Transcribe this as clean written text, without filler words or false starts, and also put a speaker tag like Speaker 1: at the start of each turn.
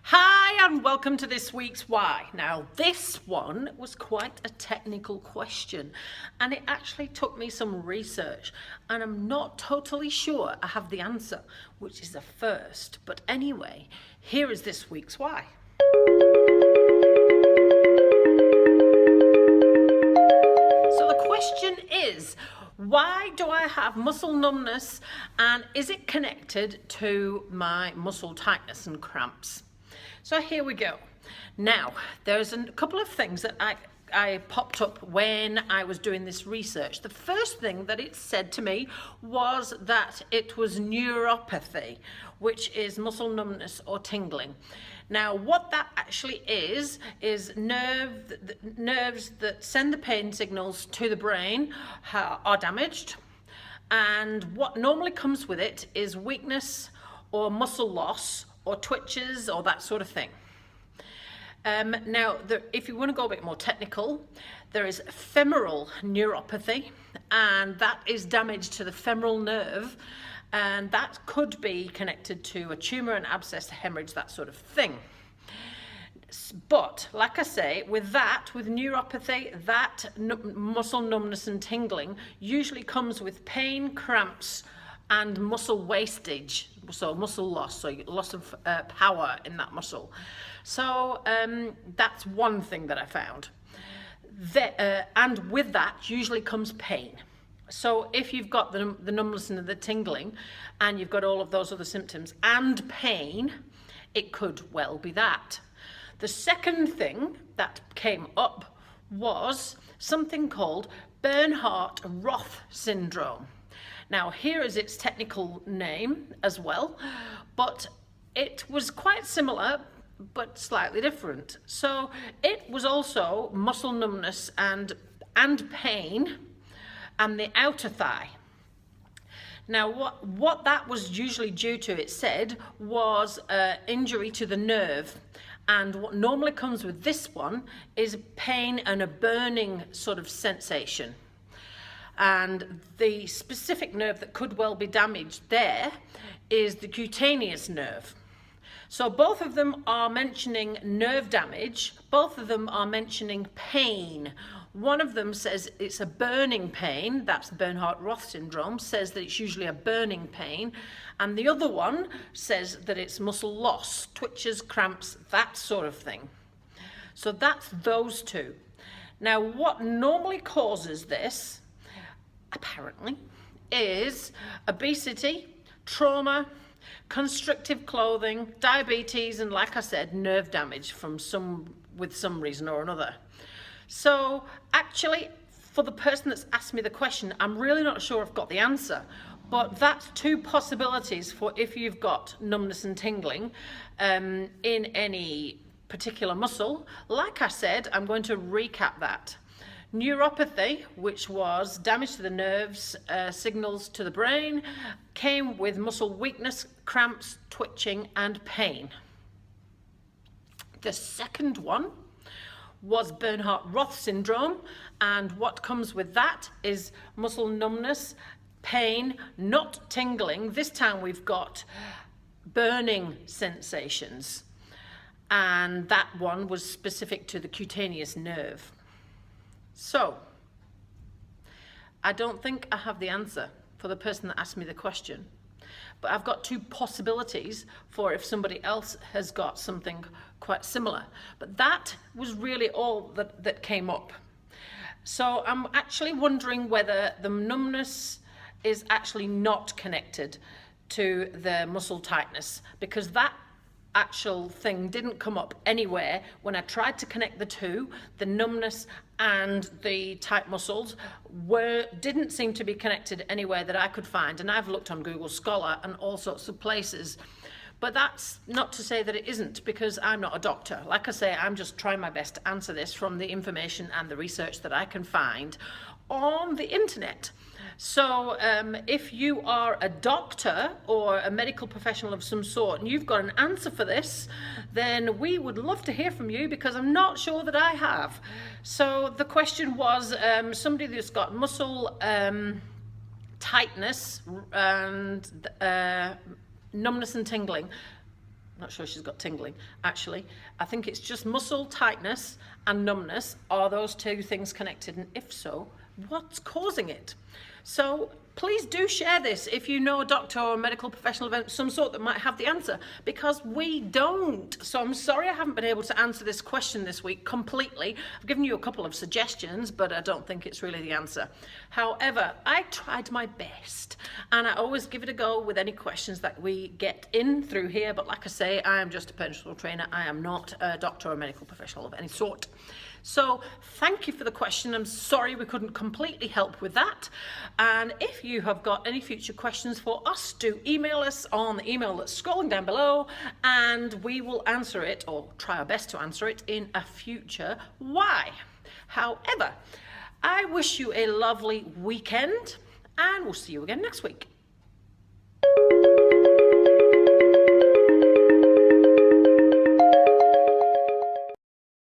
Speaker 1: Hi and welcome to this week's Why. Now this one was quite a technical question and it actually took me some research and I'm not totally sure I have the answer, which is a first. But anyway, here is this week's Why. So the question is, why do I have muscle numbness and is it connected to my muscle tightness and cramps? So here we go. Now, there's a couple of things that I popped up when I was doing this research. The first thing that it said to me was that it was neuropathy, which is muscle numbness or tingling. Now, what that actually is nerves that send the pain signals to the brain are damaged. And what normally comes with it is weakness or muscle loss or twitches or that sort of thing. Now, if you want to go a bit more technical, there is femoral neuropathy, and that is damage to the femoral nerve, and that could be connected to a tumour, an abscess, a hemorrhage, that sort of thing. But like I say, with neuropathy, that muscle numbness and tingling usually comes with pain, cramps, and muscle wastage, so muscle loss, so loss of power in that muscle. So that's one thing that I found. And with that usually comes pain. So if you've got the numbness and the tingling and you've got all of those other symptoms and pain, it could well be that. The second thing that came up was something called Bernhardt Roth syndrome. Now, here is its technical name as well, but it was quite similar, but slightly different. So it was also muscle numbness and pain and the outer thigh. Now, what that was usually due to, it said, was injury to the nerve. And what normally comes with this one is pain and a burning sort of sensation. And the specific nerve that could well be damaged there is the cutaneous nerve. So both of them are mentioning nerve damage, both of them are mentioning pain. One of them says it's a burning pain, that's Bernhardt-Roth syndrome, says that it's usually a burning pain, and the other one says that it's muscle loss, twitches, cramps, that sort of thing. So that's those two. Now, what normally causes this, apparently, is obesity, trauma, constrictive clothing, diabetes, and like I said, nerve damage with some reason or another. So actually, for the person that's asked me the question, I'm really not sure I've got the answer, but that's two possibilities for if you've got numbness and tingling in any particular muscle. Like I said, I'm going to recap that. Neuropathy, which was damage to the nerves, signals to the brain, came with muscle weakness, cramps, twitching, and pain. The second one was Bernhardt-Roth syndrome, and what comes with that is muscle numbness, pain, not tingling. This time we've got burning sensations, and that one was specific to the cutaneous nerve. So, I don't think I have the answer for the person that asked me the question, but I've got two possibilities for if somebody else has got something quite similar. But that was really all that came up. So I'm actually wondering whether the numbness is actually not connected to the muscle tightness, because that actual thing didn't come up anywhere when I tried to connect the two. The numbness and the tight muscles didn't seem to be connected anywhere that I could find, and I've looked on Google Scholar and all sorts of places. But that's not to say that it isn't, because I'm not a doctor. Like I say, I'm just trying my best to answer this from the information and the research that I can find on the internet. So if you are a doctor or a medical professional of some sort and you've got an answer for this, then we would love to hear from you, because I'm not sure that I have. So the question was somebody that's got muscle tightness and numbness and tingling. Not sure she's got tingling, actually. I think it's just muscle tightness and numbness. Are those two things connected? And if so, what's causing it? So please do share this if you know a doctor or a medical professional of some sort that might have the answer, because we don't. So I'm sorry I haven't been able to answer this question this week completely. I've given you a couple of suggestions, but I don't think it's really the answer. However, I tried my best, and I always give it a go with any questions that we get in through here. But like I say, I am just a personal trainer. I am not a doctor or a medical professional of any sort. So thank you for the question. I'm sorry we couldn't completely help with that. And if you have got any future questions for us, do email us on the email that's scrolling down below, and we will answer it, or try our best to answer it, in a future why. However, I wish you a lovely weekend, and we'll see you again next week.